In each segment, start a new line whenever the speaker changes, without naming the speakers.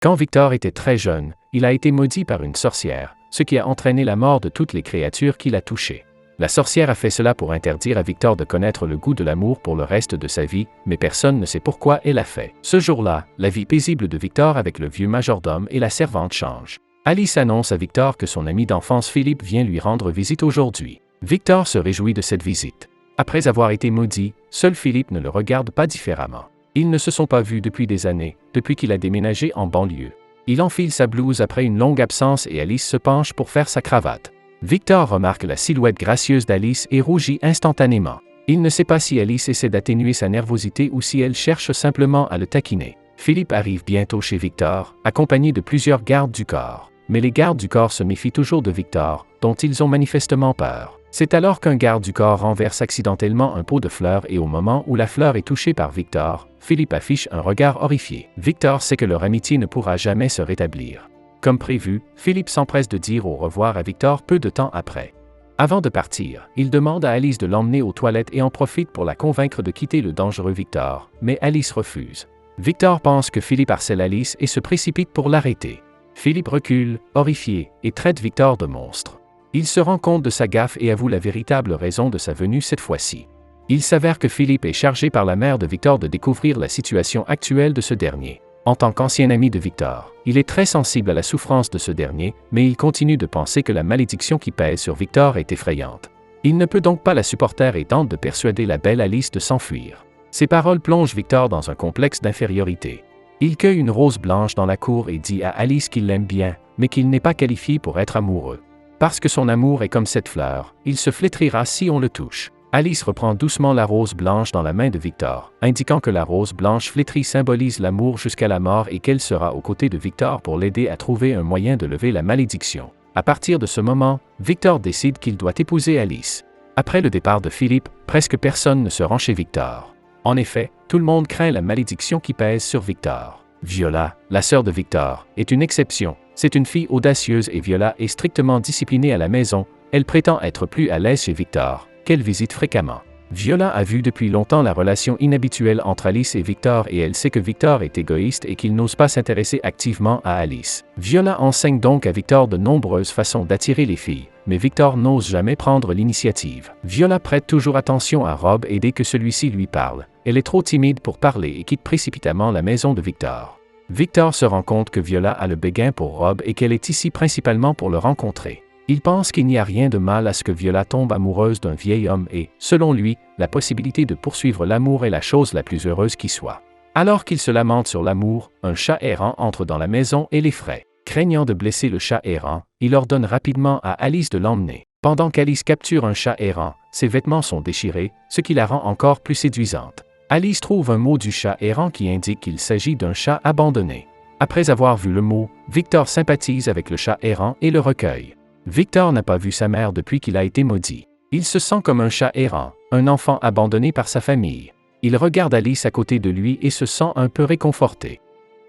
Quand Victor était très jeune, il a été maudit par une sorcière, ce qui a entraîné la mort de toutes les créatures qu'il a touchées. La sorcière a fait cela pour interdire à Victor de connaître le goût de l'amour pour le reste de sa vie, mais personne ne sait pourquoi elle l'a fait. Ce jour-là, la vie paisible de Victor avec le vieux majordome et la servante change. Alice annonce à Victor que son ami d'enfance Philippe vient lui rendre visite aujourd'hui. Victor se réjouit de cette visite. Après avoir été maudit, seul Philippe ne le regarde pas différemment. Ils ne se sont pas vus depuis des années, depuis qu'il a déménagé en banlieue. Il enfile sa blouse après une longue absence et Alice se penche pour faire sa cravate. Victor remarque la silhouette gracieuse d'Alice et rougit instantanément. Il ne sait pas si Alice essaie d'atténuer sa nervosité ou si elle cherche simplement à le taquiner. Philippe arrive bientôt chez Victor, accompagné de plusieurs gardes du corps. Mais les gardes du corps se méfient toujours de Victor, dont ils ont manifestement peur. C'est alors qu'un garde du corps renverse accidentellement un pot de fleurs et au moment où la fleur est touchée par Victor, Philippe affiche un regard horrifié. Victor sait que leur amitié ne pourra jamais se rétablir. Comme prévu, Philippe s'empresse de dire au revoir à Victor peu de temps après. Avant de partir, il demande à Alice de l'emmener aux toilettes et en profite pour la convaincre de quitter le dangereux Victor, mais Alice refuse. Victor pense que Philippe harcèle Alice et se précipite pour l'arrêter. Philippe recule, horrifié, et traite Victor de monstre. Il se rend compte de sa gaffe et avoue la véritable raison de sa venue cette fois-ci. Il s'avère que Philippe est chargé par la mère de Victor de découvrir la situation actuelle de ce dernier. En tant qu'ancien ami de Victor, il est très sensible à la souffrance de ce dernier, mais il continue de penser que la malédiction qui pèse sur Victor est effrayante. Il ne peut donc pas la supporter et tente de persuader la belle Alice de s'enfuir. Ces paroles plongent Victor dans un complexe d'infériorité. Il cueille une rose blanche dans la cour et dit à Alice qu'il l'aime bien, mais qu'il n'est pas qualifié pour être amoureux. Parce que son amour est comme cette fleur, il se flétrira si on le touche. Alice reprend doucement la rose blanche dans la main de Victor, indiquant que la rose blanche flétrie symbolise l'amour jusqu'à la mort et qu'elle sera aux côtés de Victor pour l'aider à trouver un moyen de lever la malédiction. À partir de ce moment, Victor décide qu'il doit épouser Alice. Après le départ de Philippe, presque personne ne se rend chez Victor. En effet, tout le monde craint la malédiction qui pèse sur Victor. Viola, la sœur de Victor, est une exception. C'est une fille audacieuse et Viola est strictement disciplinée à la maison. Elle prétend être plus à l'aise chez Victor, qu'elle visite fréquemment. Viola a vu depuis longtemps la relation inhabituelle entre Alice et Victor et elle sait que Victor est égoïste et qu'il n'ose pas s'intéresser activement à Alice. Viola enseigne donc à Victor de nombreuses façons d'attirer les filles, mais Victor n'ose jamais prendre l'initiative. Viola prête toujours attention à Rob et dès que celui-ci lui parle, elle est trop timide pour parler et quitte précipitamment la maison de Victor. Victor se rend compte que Viola a le béguin pour Rob et qu'elle est ici principalement pour le rencontrer. Il pense qu'il n'y a rien de mal à ce que Viola tombe amoureuse d'un vieil homme et, selon lui, la possibilité de poursuivre l'amour est la chose la plus heureuse qui soit. Alors qu'il se lamente sur l'amour, un chat errant entre dans la maison et l'effraie. Craignant de blesser le chat errant, il ordonne rapidement à Alice de l'emmener. Pendant qu'Alice capture un chat errant, ses vêtements sont déchirés, ce qui la rend encore plus séduisante. Alice trouve un mot du chat errant qui indique qu'il s'agit d'un chat abandonné. Après avoir vu le mot, Victor sympathise avec le chat errant et le recueille. Victor n'a pas vu sa mère depuis qu'il a été maudit. Il se sent comme un chat errant, un enfant abandonné par sa famille. Il regarde Alice à côté de lui et se sent un peu réconforté.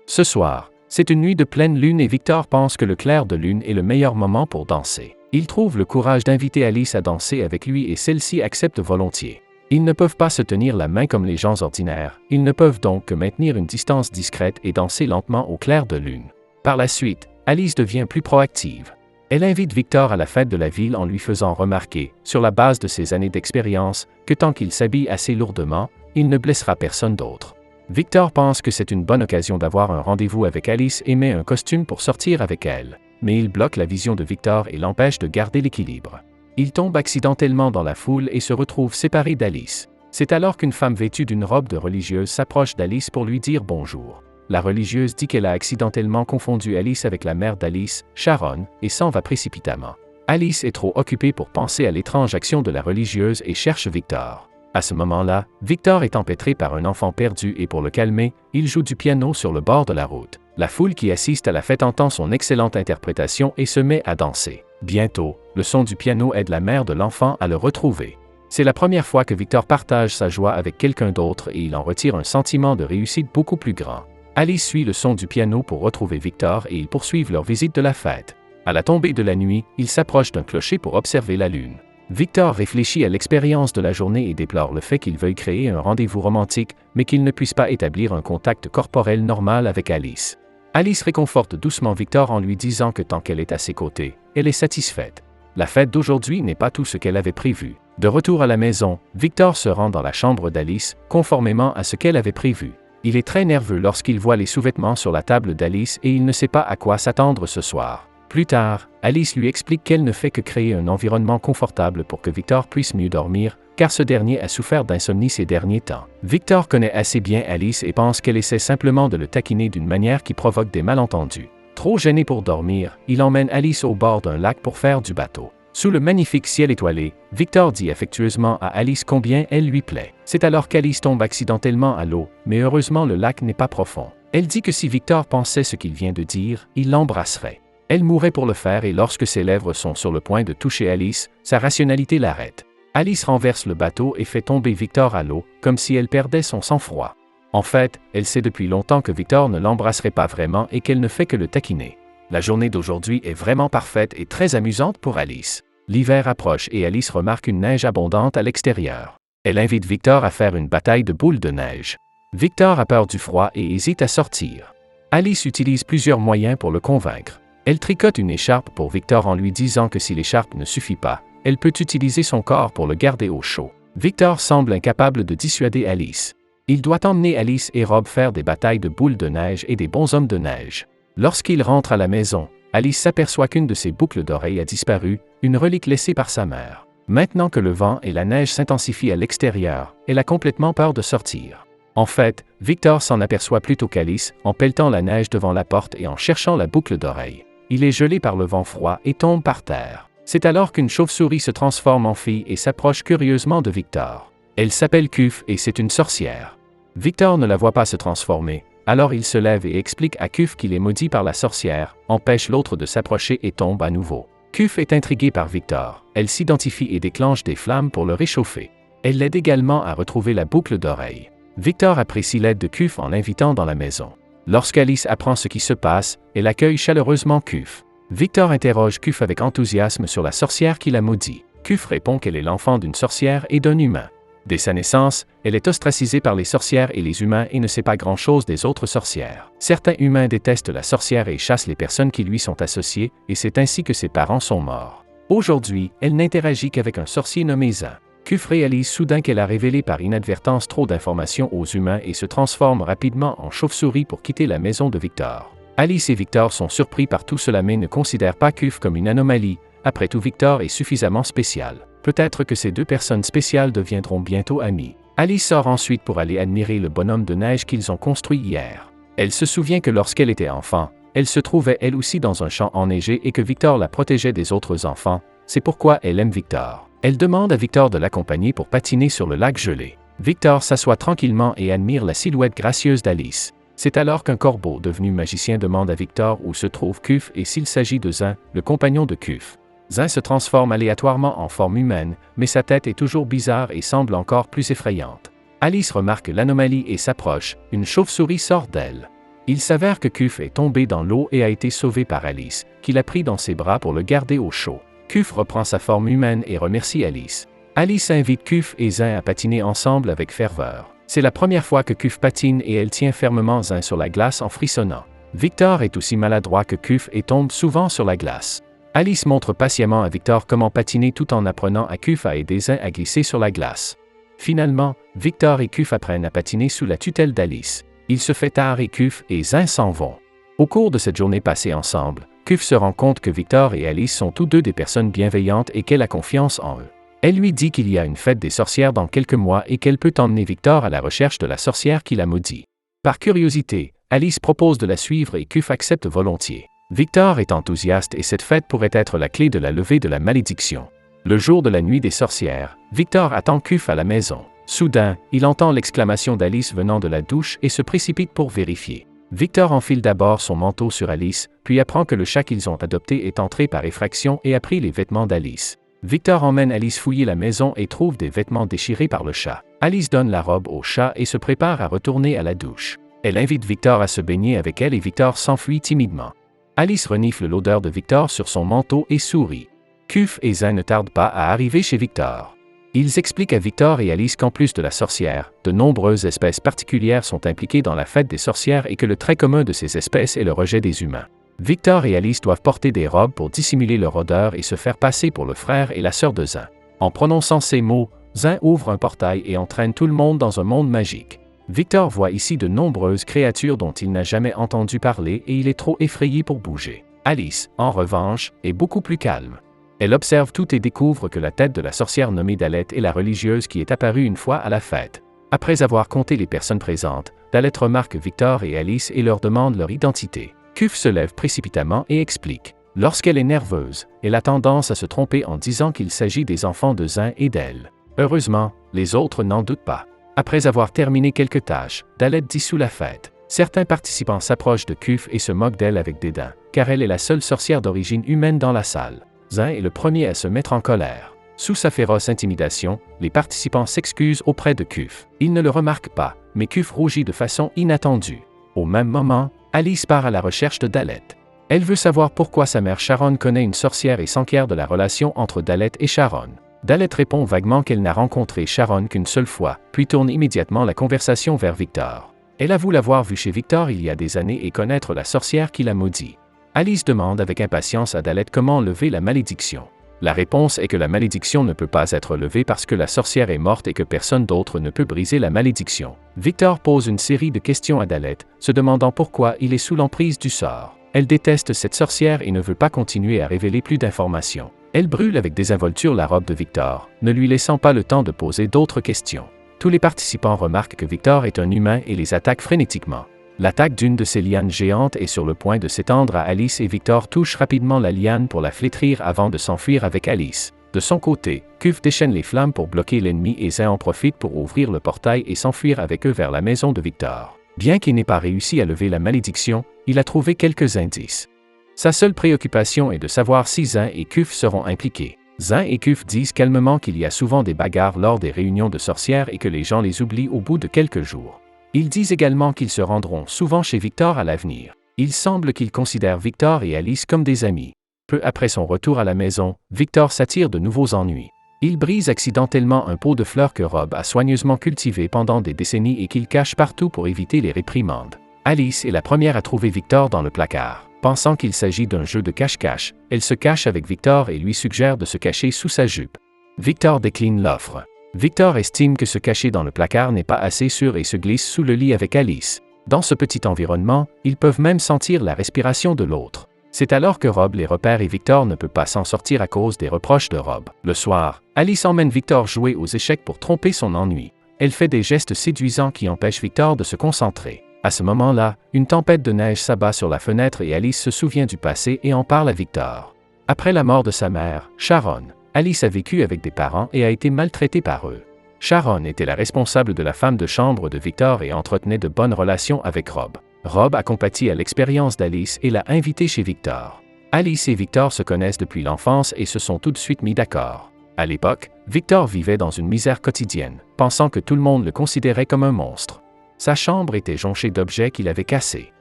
Ce soir, c'est une nuit de pleine lune et Victor pense que le clair de lune est le meilleur moment pour danser. Il trouve le courage d'inviter Alice à danser avec lui et celle-ci accepte volontiers. Ils ne peuvent pas se tenir la main comme les gens ordinaires, ils ne peuvent donc que maintenir une distance discrète et danser lentement au clair de lune. Par la suite, Alice devient plus proactive. Elle invite Victor à la fête de la ville en lui faisant remarquer, sur la base de ses années d'expérience, que tant qu'il s'habille assez lourdement, il ne blessera personne d'autre. Victor pense que c'est une bonne occasion d'avoir un rendez-vous avec Alice et met un costume pour sortir avec elle. Mais il bloque la vision de Victor et l'empêche de garder l'équilibre. Il tombe accidentellement dans la foule et se retrouve séparé d'Alice. C'est alors qu'une femme vêtue d'une robe de religieuse s'approche d'Alice pour lui dire bonjour. La religieuse dit qu'elle a accidentellement confondu Alice avec la mère d'Alice, Sharon, et s'en va précipitamment. Alice est trop occupée pour penser à l'étrange action de la religieuse et cherche Victor. À ce moment-là, Victor est empêtré par un enfant perdu et pour le calmer, il joue du piano sur le bord de la route. La foule qui assiste à la fête entend son excellente interprétation et se met à danser. Bientôt, le son du piano aide la mère de l'enfant à le retrouver. C'est la première fois que Victor partage sa joie avec quelqu'un d'autre et il en retire un sentiment de réussite beaucoup plus grand. Alice suit le son du piano pour retrouver Victor et ils poursuivent leur visite de la fête. À la tombée de la nuit, ils s'approchent d'un clocher pour observer la lune. Victor réfléchit à l'expérience de la journée et déplore le fait qu'il veuille créer un rendez-vous romantique, mais qu'il ne puisse pas établir un contact corporel normal avec Alice. Alice réconforte doucement Victor en lui disant que tant qu'elle est à ses côtés, elle est satisfaite. La fête d'aujourd'hui n'est pas tout ce qu'elle avait prévu. De retour à la maison, Victor se rend dans la chambre d'Alice, conformément à ce qu'elle avait prévu. Il est très nerveux lorsqu'il voit les sous-vêtements sur la table d'Alice et il ne sait pas à quoi s'attendre ce soir. Plus tard, Alice lui explique qu'elle ne fait que créer un environnement confortable pour que Victor puisse mieux dormir, car ce dernier a souffert d'insomnie ces derniers temps. Victor connaît assez bien Alice et pense qu'elle essaie simplement de le taquiner d'une manière qui provoque des malentendus. Trop gêné pour dormir, il emmène Alice au bord d'un lac pour faire du bateau. Sous le magnifique ciel étoilé, Victor dit affectueusement à Alice combien elle lui plaît. C'est alors qu'Alice tombe accidentellement à l'eau, mais heureusement le lac n'est pas profond. Elle dit que si Victor pensait ce qu'il vient de dire, il l'embrasserait. Elle mourrait pour le faire et lorsque ses lèvres sont sur le point de toucher Alice, sa rationalité l'arrête. Alice renverse le bateau et fait tomber Victor à l'eau, comme si elle perdait son sang-froid. En fait, elle sait depuis longtemps que Victor ne l'embrasserait pas vraiment et qu'elle ne fait que le taquiner. La journée d'aujourd'hui est vraiment parfaite et très amusante pour Alice. L'hiver approche et Alice remarque une neige abondante à l'extérieur. Elle invite Victor à faire une bataille de boules de neige. Victor a peur du froid et hésite à sortir. Alice utilise plusieurs moyens pour le convaincre. Elle tricote une écharpe pour Victor en lui disant que si l'écharpe ne suffit pas, elle peut utiliser son corps pour le garder au chaud. Victor semble incapable de dissuader Alice. Il doit emmener Alice et Rob faire des batailles de boules de neige et des bonshommes de neige. Lorsqu'il rentre à la maison, Alice s'aperçoit qu'une de ses boucles d'oreilles a disparu, une relique laissée par sa mère. Maintenant que le vent et la neige s'intensifient à l'extérieur, elle a complètement peur de sortir. En fait, Victor s'en aperçoit plutôt qu'Alice, en pelletant la neige devant la porte et en cherchant la boucle d'oreille. Il est gelé par le vent froid et tombe par terre. C'est alors qu'une chauve-souris se transforme en fille et s'approche curieusement de Victor. Elle s'appelle Kuf et c'est une sorcière. Victor ne la voit pas se transformer, alors il se lève et explique à Kuf qu'il est maudit par la sorcière, empêche l'autre de s'approcher et tombe à nouveau. Kuf est intriguée par Victor, elle s'identifie et déclenche des flammes pour le réchauffer. Elle l'aide également à retrouver la boucle d'oreille. Victor apprécie l'aide de Kuf en l'invitant dans la maison. Lorsqu'Alice apprend ce qui se passe, elle accueille chaleureusement Kuf. Victor interroge Kuf avec enthousiasme sur la sorcière qui l'a maudit. Kuf répond qu'elle est l'enfant d'une sorcière et d'un humain. Dès sa naissance, elle est ostracisée par les sorcières et les humains et ne sait pas grand-chose des autres sorcières. Certains humains détestent la sorcière et chassent les personnes qui lui sont associées, et c'est ainsi que ses parents sont morts. Aujourd'hui, elle n'interagit qu'avec un sorcier nommé Zin. Kuf réalise soudain qu'elle a révélé par inadvertance trop d'informations aux humains et se transforme rapidement en chauve-souris pour quitter la maison de Victor. Alice et Victor sont surpris par tout cela mais ne considèrent pas Kuf comme une anomalie. Après tout, Victor est suffisamment spécial. Peut-être que ces deux personnes spéciales deviendront bientôt amies. Alice sort ensuite pour aller admirer le bonhomme de neige qu'ils ont construit hier. Elle se souvient que lorsqu'elle était enfant, elle se trouvait elle aussi dans un champ enneigé et que Victor la protégeait des autres enfants. C'est pourquoi elle aime Victor. Elle demande à Victor de l'accompagner pour patiner sur le lac gelé. Victor s'assoit tranquillement et admire la silhouette gracieuse d'Alice. C'est alors qu'un corbeau devenu magicien demande à Victor où se trouve Kuf et s'il s'agit de Zin, le compagnon de Kuf. Zin se transforme aléatoirement en forme humaine, mais sa tête est toujours bizarre et semble encore plus effrayante. Alice remarque l'anomalie et s'approche, une chauve-souris sort d'elle. Il s'avère que Kuf est tombé dans l'eau et a été sauvé par Alice, qui l'a pris dans ses bras pour le garder au chaud. Kuf reprend sa forme humaine et remercie Alice. Alice invite Kuf et Zin à patiner ensemble avec ferveur. C'est la première fois que Kuf patine et elle tient fermement Zin sur la glace en frissonnant. Victor est aussi maladroit que Kuf et tombe souvent sur la glace. Alice montre patiemment à Victor comment patiner tout en apprenant à Kuf à aider Zin à glisser sur la glace. Finalement, Victor et Kuf apprennent à patiner sous la tutelle d'Alice. Il se fait tard et Kuf et Zin s'en vont. Au cours de cette journée passée ensemble, Kuf se rend compte que Victor et Alice sont tous deux des personnes bienveillantes et qu'elle a confiance en eux. Elle lui dit qu'il y a une fête des sorcières dans quelques mois et qu'elle peut emmener Victor à la recherche de la sorcière qui l'a maudit. Par curiosité, Alice propose de la suivre et Kuf accepte volontiers. Victor est enthousiaste et cette fête pourrait être la clé de la levée de la malédiction. Le jour de la nuit des sorcières, Victor attend Kuf à la maison. Soudain, il entend l'exclamation d'Alice venant de la douche et se précipite pour vérifier. Victor enfile d'abord son manteau sur Alice, puis apprend que le chat qu'ils ont adopté est entré par effraction et a pris les vêtements d'Alice. Victor emmène Alice fouiller la maison et trouve des vêtements déchirés par le chat. Alice donne la robe au chat et se prépare à retourner à la douche. Elle invite Victor à se baigner avec elle et Victor s'enfuit timidement. Alice renifle l'odeur de Victor sur son manteau et sourit. Kuf et Zin ne tardent pas à arriver chez Victor. Ils expliquent à Victor et Alice qu'en plus de la sorcière, de nombreuses espèces particulières sont impliquées dans la fête des sorcières et que le trait commun de ces espèces est le rejet des humains. Victor et Alice doivent porter des robes pour dissimuler leur odeur et se faire passer pour le frère et la sœur de Zin. En prononçant ces mots, Zin ouvre un portail et entraîne tout le monde dans un monde magique. Victor voit ici de nombreuses créatures dont il n'a jamais entendu parler et il est trop effrayé pour bouger. Alice, en revanche, est beaucoup plus calme. Elle observe tout et découvre que la tête de la sorcière nommée Dalet est la religieuse qui est apparue une fois à la fête. Après avoir compté les personnes présentes, Dalet remarque Victor et Alice et leur demande leur identité. Kuf se lève précipitamment et explique. Lorsqu'elle est nerveuse, elle a tendance à se tromper en disant qu'il s'agit des enfants de Zin et d'elle. Heureusement, les autres n'en doutent pas. Après avoir terminé quelques tâches, Dalet dissout la fête. Certains participants s'approchent de Kuf et se moquent d'elle avec dédain, car elle est la seule sorcière d'origine humaine dans la salle. Zin est le premier à se mettre en colère. Sous sa féroce intimidation, les participants s'excusent auprès de Kuf. Ils ne le remarquent pas, mais Kuf rougit de façon inattendue. Au même moment, Alice part à la recherche de Dalet. Elle veut savoir pourquoi sa mère Sharon connaît une sorcière et s'enquiert de la relation entre Dalet et Sharon. Dalet répond vaguement qu'elle n'a rencontré Sharon qu'une seule fois, puis tourne immédiatement la conversation vers Victor. Elle avoue l'avoir vue chez Victor il y a des années et connaître la sorcière qui l'a maudit. Alice demande avec impatience à Dalet comment lever la malédiction. La réponse est que la malédiction ne peut pas être levée parce que la sorcière est morte et que personne d'autre ne peut briser la malédiction. Victor pose une série de questions à Dalet, se demandant pourquoi il est sous l'emprise du sort. Elle déteste cette sorcière et ne veut pas continuer à révéler plus d'informations. Elle brûle avec désinvolture la robe de Victor, ne lui laissant pas le temps de poser d'autres questions. Tous les participants remarquent que Victor est un humain et les attaque frénétiquement. L'attaque d'une de ces lianes géantes est sur le point de s'étendre à Alice et Victor touche rapidement la liane pour la flétrir avant de s'enfuir avec Alice. De son côté, Kuf déchaîne les flammes pour bloquer l'ennemi et Zin en profite pour ouvrir le portail et s'enfuir avec eux vers la maison de Victor. Bien qu'il n'ait pas réussi à lever la malédiction, il a trouvé quelques indices. Sa seule préoccupation est de savoir si Zin et Kuf seront impliqués. Zin et Kuf disent calmement qu'il y a souvent des bagarres lors des réunions de sorcières et que les gens les oublient au bout de quelques jours. Ils disent également qu'ils se rendront souvent chez Victor à l'avenir. Il semble qu'ils considèrent Victor et Alice comme des amis. Peu après son retour à la maison, Victor s'attire de nouveaux ennuis. Il brise accidentellement un pot de fleurs que Rob a soigneusement cultivé pendant des décennies et qu'il cache partout pour éviter les réprimandes. Alice est la première à trouver Victor dans le placard. Pensant qu'il s'agit d'un jeu de cache-cache, elle se cache avec Victor et lui suggère de se cacher sous sa jupe. Victor décline l'offre. Victor estime que se cacher dans le placard n'est pas assez sûr et se glisse sous le lit avec Alice. Dans ce petit environnement, ils peuvent même sentir la respiration de l'autre. C'est alors que Rob les repère et Victor ne peut pas s'en sortir à cause des reproches de Rob. Le soir, Alice emmène Victor jouer aux échecs pour tromper son ennui. Elle fait des gestes séduisants qui empêchent Victor de se concentrer. À ce moment-là, une tempête de neige s'abat sur la fenêtre et Alice se souvient du passé et en parle à Victor. Après la mort de sa mère, Sharon, Alice a vécu avec des parents et a été maltraitée par eux. Sharon était la responsable de la femme de chambre de Victor et entretenait de bonnes relations avec Rob. Rob a compati à l'expérience d'Alice et l'a invitée chez Victor. Alice et Victor se connaissent depuis l'enfance et se sont tout de suite mis d'accord. À l'époque, Victor vivait dans une misère quotidienne, pensant que tout le monde le considérait comme un monstre. Sa chambre était jonchée d'objets qu'il avait cassés.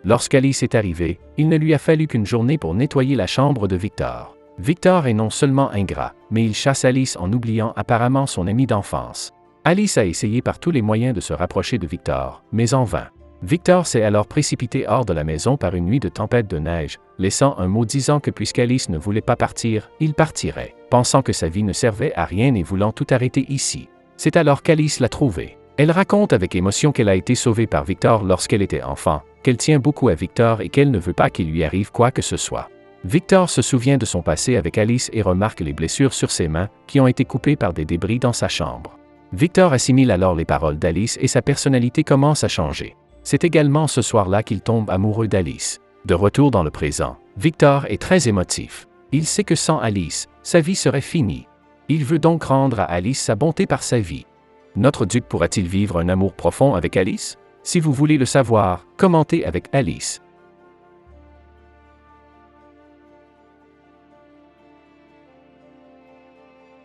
Lorsqu'Alice est arrivée, il ne lui a fallu qu'une journée pour nettoyer la chambre de Victor. Victor est non seulement ingrat, mais il chasse Alice en oubliant apparemment son ami d'enfance. Alice a essayé par tous les moyens de se rapprocher de Victor, mais en vain. Victor s'est alors précipité hors de la maison par une nuit de tempête de neige, laissant un mot disant que puisqu'Alice ne voulait pas partir, il partirait, pensant que sa vie ne servait à rien et voulant tout arrêter ici. C'est alors qu'Alice l'a trouvé. Elle raconte avec émotion qu'elle a été sauvée par Victor lorsqu'elle était enfant, qu'elle tient beaucoup à Victor et qu'elle ne veut pas qu'il lui arrive quoi que ce soit. Victor se souvient de son passé avec Alice et remarque les blessures sur ses mains, qui ont été coupées par des débris dans sa chambre. Victor assimile alors les paroles d'Alice et sa personnalité commence à changer. C'est également ce soir-là qu'il tombe amoureux d'Alice. De retour dans le présent, Victor est très émotif. Il sait que sans Alice, sa vie serait finie. Il veut donc rendre à Alice sa bonté par sa vie. Notre duc pourra-t-il vivre un amour profond avec Alice? Si vous voulez le savoir, commentez avec Alice.